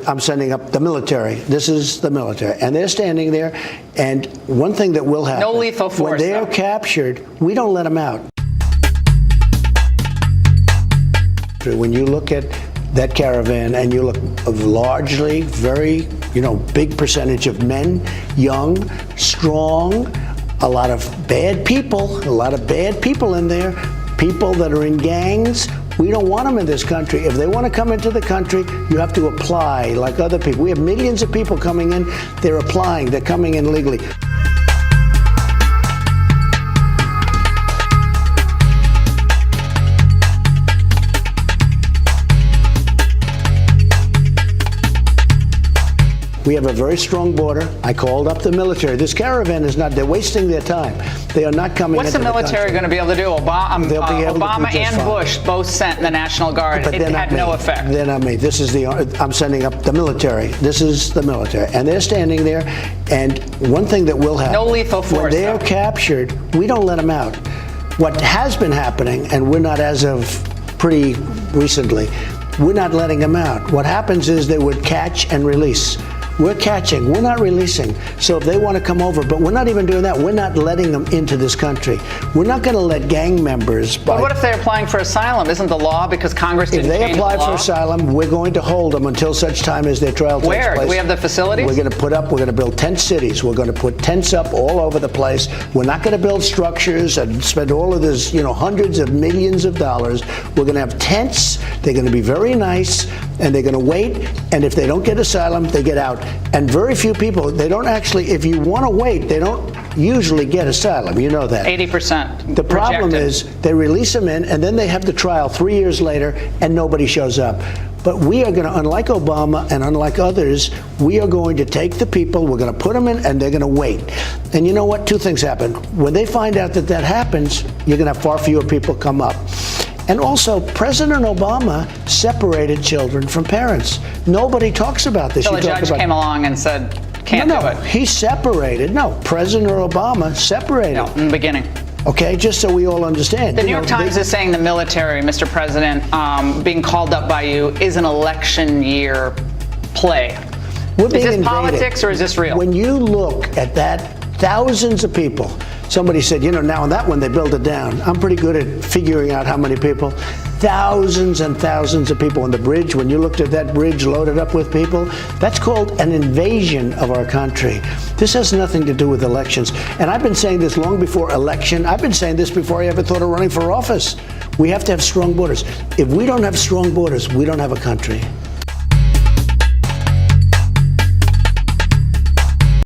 I'm sending up the military. This is the military. And they're standing there. And one thing that will happen. No lethal force. When they are captured, we don't let them out. When you look at that caravan and you look largely, very, big percentage of men, young, strong, a lot of bad people in there, people that are in gangs. We don't want them in this country. If they want to come into the country, you have to apply like other people. We have millions of people coming in. They're applying. They're coming in legally. We have a very strong border. I called up the military. This caravan is not, they're wasting their time. They are not coming into the country. What's the military going to be able to do? Obama and fine. Bush both sent the National Guard. But it had no effect. They're not me. I'm sending up the military. This is the military. And they're standing there. And one thing that will happen. No lethal force. When they are captured, we don't let them out. What has been happening, and we're not as of pretty recently, we're not letting them out. What happens is they would catch and release. We're catching, we're not releasing. So if they want to come over, but we're not even doing that. We're not letting them into this country. We're not going to let gang members. But what if they're applying for asylum? Isn't the law because Congress didn't change the law? If they apply for asylum, we're going to hold them until such time as their trial takes place. Where? Do we have the facilities? We're going to build tent cities. We're going to put tents up all over the place. We're not going to build structures and spend all of this, hundreds of millions of dollars. We're going to have tents. They're going to be very nice, and they're going to wait. And if they don't get asylum, they get out. And very few people, they don't actually, if you want to wait, they don't usually get asylum. You know that. 80%. The problem is they release them in, and then they have the trial 3 years later, and nobody shows up. But we are going to, unlike Obama and unlike others, we are going to take the people, we're going to put them in, and they're going to wait. And you know what? Two things happen. When they find out that that happens, you're going to have far fewer people come up. And also, President Obama separated children from parents. Nobody talks about this. So the judge came along and said, can't do it. He separated. No, President Obama separated. No, in the beginning. Okay, just so we all understand. The New York Times is saying the military, Mr. President, being called up by you is an election year play. Is this politics or is this real? When you look at that, thousands of people. Somebody said, now on that one they build it down. I'm pretty good at figuring out how many people. Thousands and thousands of people on the bridge. When you looked at that bridge loaded up with people, that's called an invasion of our country. This has nothing to do with elections. And I've been saying this long before election. I've been saying this before I ever thought of running for office. We have to have strong borders. If we don't have strong borders, we don't have a country.